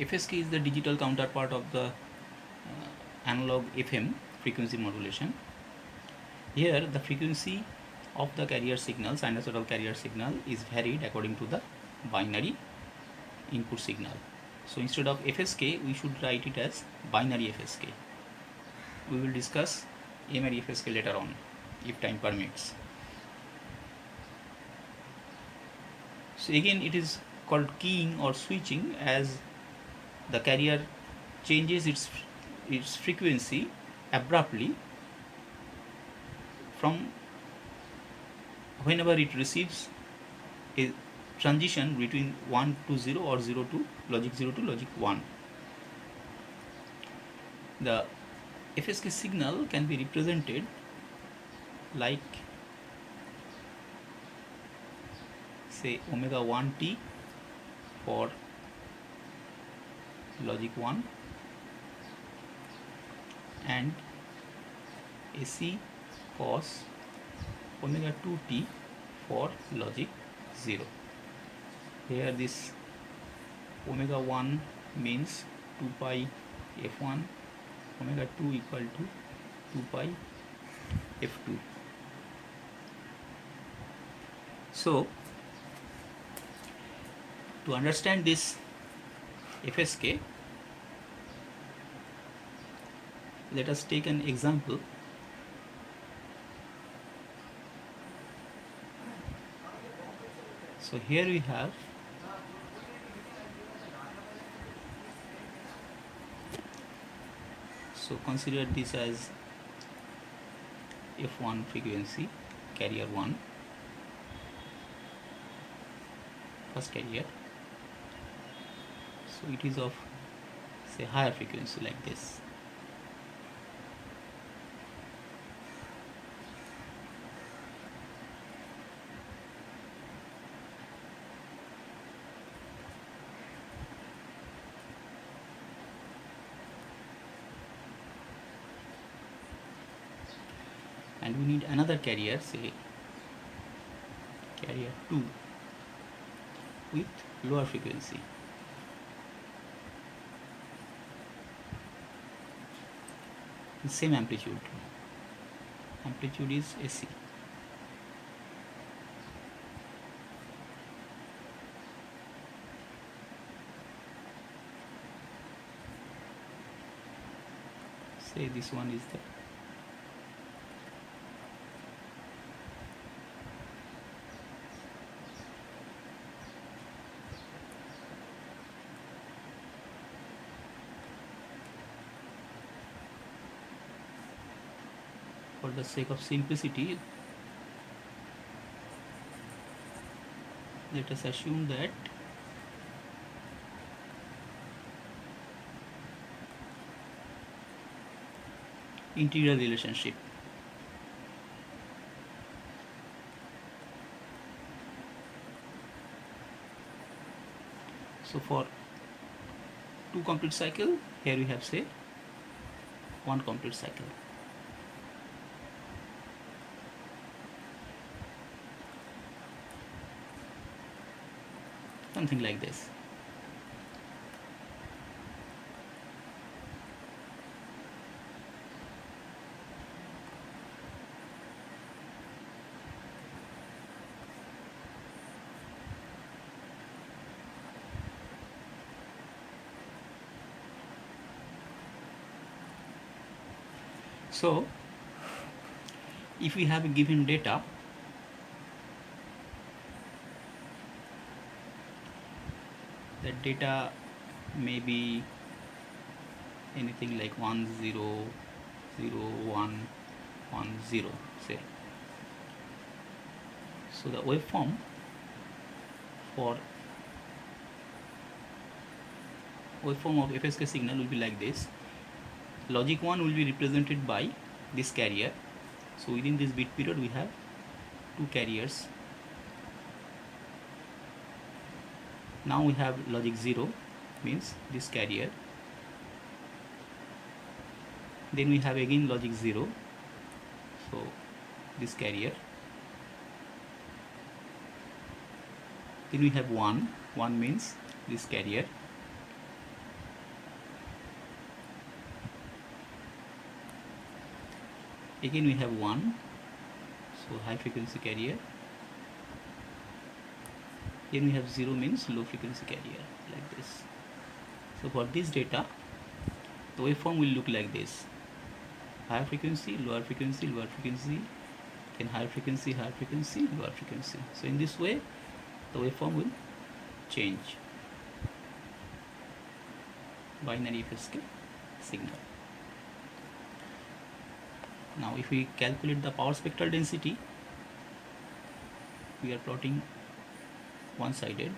FSK is the digital counterpart of the analog FM frequency modulation. Here the frequency of the carrier signal, sinusoidal carrier signal, is varied according to the binary input signal. So instead of FSK we should write it as binary FSK. We will discuss M-ary FSK later on if time permits. So again it is called keying or switching, as the carrier changes its frequency abruptly from whenever it receives a transition between 1 to 0 or 0 to logic 0 to logic 1. The FSK signal can be represented like, say, omega 1t for logic 1 and AC cos omega 2t for logic 0. Here this omega 1 means 2 pi f1, omega 2 equal to 2 pi f2. So to understand this FSK, let us take an example. So here we have consider this as F1 frequency, carrier 1, first carrier. So it is of, say, higher frequency like this. And we need another carrier, say carrier 2 with lower frequency. The same amplitude is AC. Say this one is the for the sake of simplicity, let us assume that integral relationship. So for 2 complete cycle, here we have, say, 1 complete cycle. Something like this. So if we have a given data, that data may be anything like 1 0 0 1 1 0, say. So the waveform of FSK signal will be like this. Logic 1 will be represented by this carrier. So within this bit period we have 2 carriers. Now we have logic 0, means this carrier. Then we have again logic 0, so this carrier. Then we have 1 means this carrier. again we have 1, so high frequency carrier. Then we have 0 means low frequency carrier, like this. So for this data, the waveform will look like this: higher frequency, lower frequency, lower frequency, then higher frequency, lower frequency. So in this way the waveform will change. Binary FSK signal. Now if we calculate the power spectral density, we are plotting one-sided.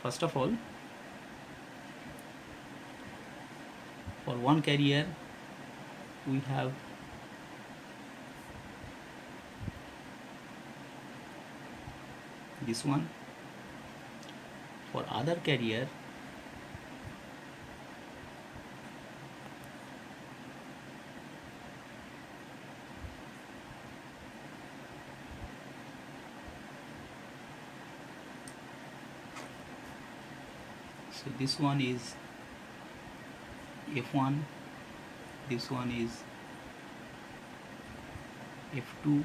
First of all, for one carrier we have this one. For other carrier so this one is F1, this one is F2.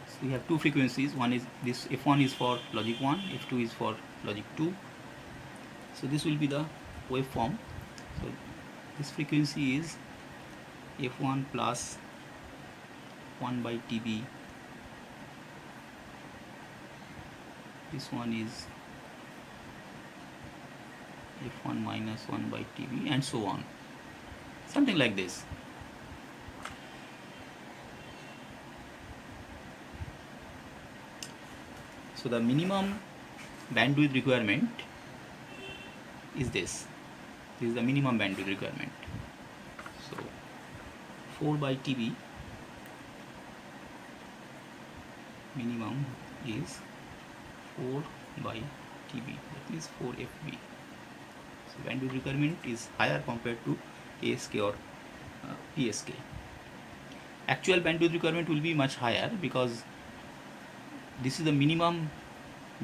So we have two frequencies. One is this F1 is for logic 1, F2 is for logic 2. So this will be the waveform. So this frequency is F1 plus 1 by TB. This one is F1 minus 1 by TB, and so on, something like this. So the minimum bandwidth requirement is this. This is the minimum bandwidth requirement. So 4 by TB minimum is 4 by TB, that is 4 FB. So bandwidth requirement is higher compared to ASK or PSK. Actual bandwidth requirement will be much higher because this is the minimum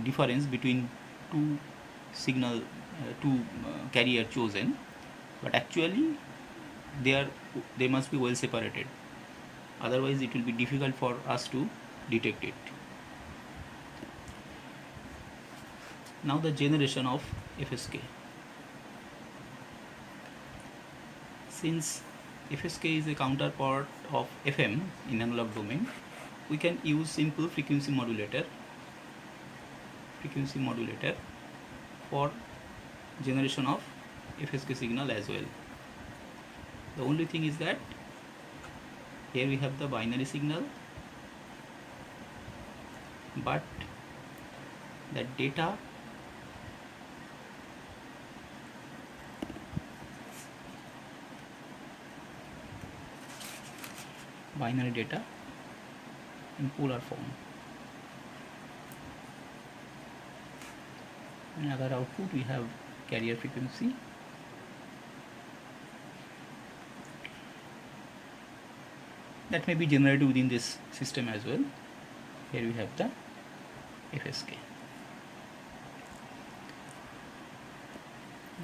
difference between two signal carrier chosen, but actually they must be well separated, otherwise it will be difficult for us to detect it. Now the generation of FSK. Since FSK is a counterpart of FM in analog domain, we can use simple frequency modulator for generation of FSK signal as well. The only thing is that here we have the binary signal, but the data binary data in polar form. In other output we have carrier frequency, that may be generated within this system as well. Here we have the FSK.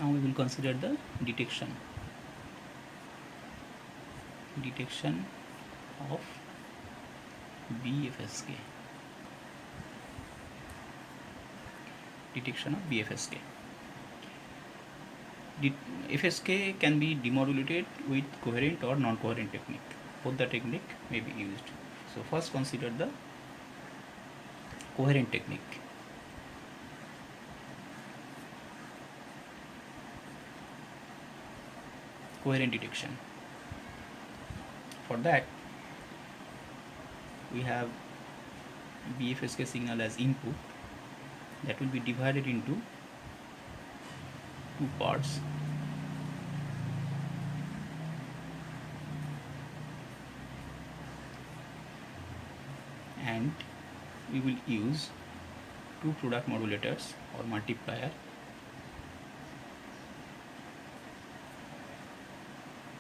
Now we will consider the detection of BFSK. Detection of BFSK. FSK can be demodulated with coherent or non-coherent technique. Both the technique may be used. So first consider the coherent technique. Coherent detection. For that, we have BFSK signal as input that will be divided into two parts. And we will use two product modulators or multiplier,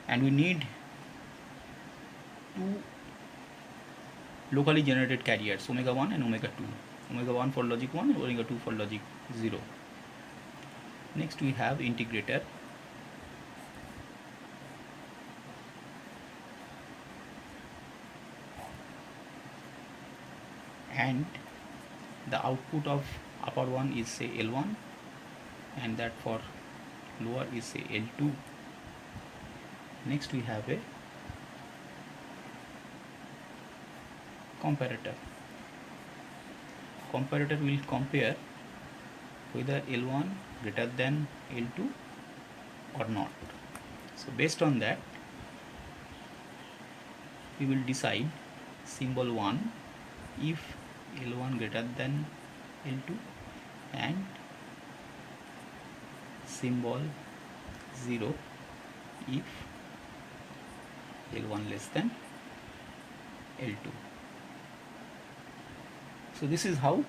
and we need two locally generated carriers, omega 1 and omega 2. Omega 1 for logic 1 and omega 2 for logic 0. Next we have integrator, and the output of upper one is say L1, and that for lower is say L2. Next we have a comparator. Comparator will compare whether L1 greater than L2 or not. So based on that, we will decide symbol 1 if L1 greater than L2 and symbol 0 if L1 less than L2. So this is how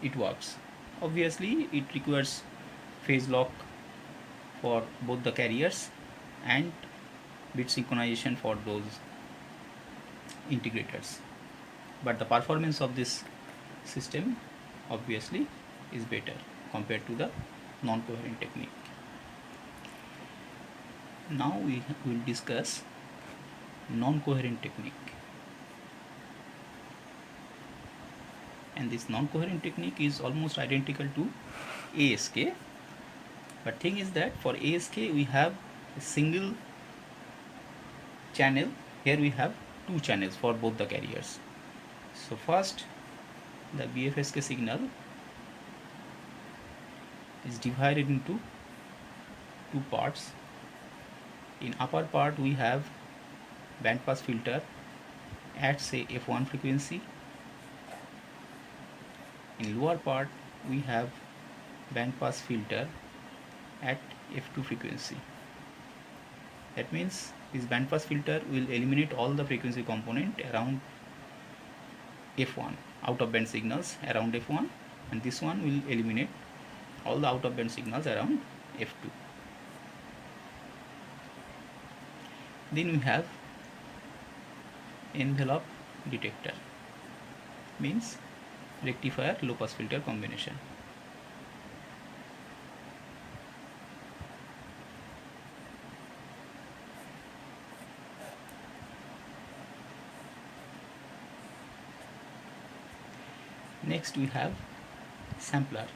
it works. Obviously it requires phase lock for both the carriers and bit synchronization for those integrators, but the performance of this system obviously is better compared to the non-coherent technique. Now we will discuss non-coherent technique, and this non-coherent technique is almost identical to ASK, but thing is that for ASK we have a single channel. Here we have two channels for both the carriers. So first, the BFSK signal is divided into two parts. In upper part we have band pass filter at say F1 frequency. In lower part we have band pass filter at F2 frequency. That means this band pass filter will eliminate all the frequency component around F1, out of band signals around F1, and this one will eliminate all the out of band signals around F2. Then we have envelope detector, means rectifier low pass filter combination. Next we have sampler.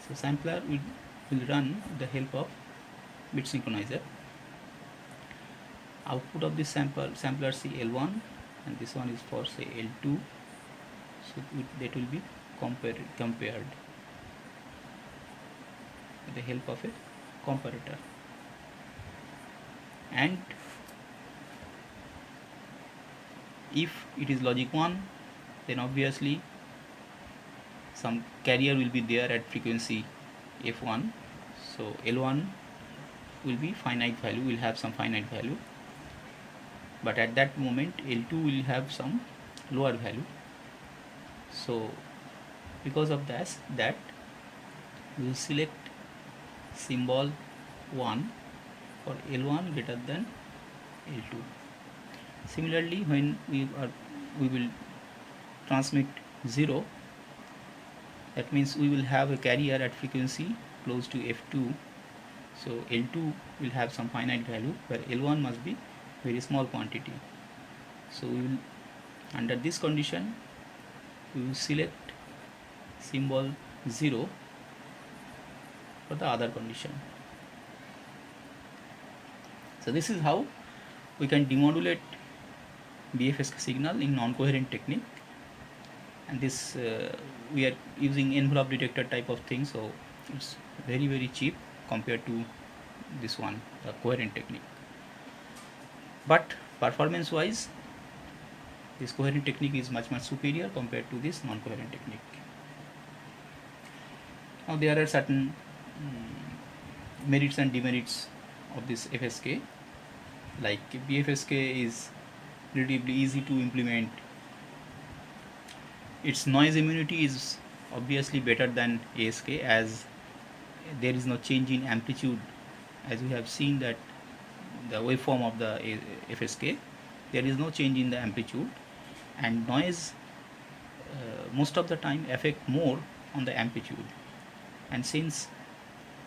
So sampler will run with the help of bit synchronizer. Output of this sampler see L1, and this one is for say L2. So that will be compared with the help of a comparator. And if it is logic 1, then obviously some carrier will be there at frequency F1, so L1 will be finite value, will have some finite value, but at that moment L2 will have some lower value. So because of that we will select symbol 1 for L1 greater than L2. Similarly, when we will transmit 0, that means we will have a carrier at frequency close to F2, so L2 will have some finite value where L1 must be very small quantity. So we will, under this condition, we will select symbol 0 for the other condition. So this is how we can demodulate BFSK signal in non-coherent technique, and this we are using envelope detector type of thing, so it's very cheap compared to this one, the coherent technique. But performance wise, this coherent technique is much superior compared to this non-coherent technique. Now there are certain merits and demerits of this FSK. Like BFSK is relatively easy to implement. Its noise immunity is obviously better than ASK, as there is no change in amplitude, as we have seen that the waveform of the FSK, there is no change in the amplitude, and noise most of the time affect more on the amplitude. And since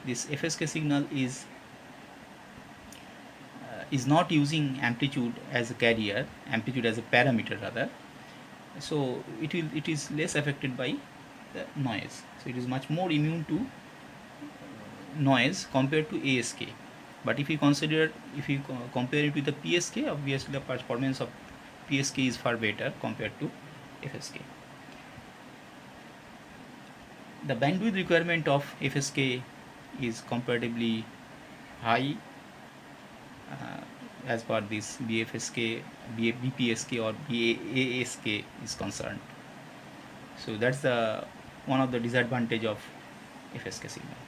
this FSK signal is not using amplitude as a carrier, amplitude as a parameter rather, so it is less affected by the noise. So it is much more immune to noise compared to ASK. But if you compare it with the PSK, obviously the performance of PSK is far better compared to FSK. The bandwidth requirement of FSK is comparatively high as per this BFSK, BPSK or BASK is concerned. So that's the one of the disadvantage of FSK signal.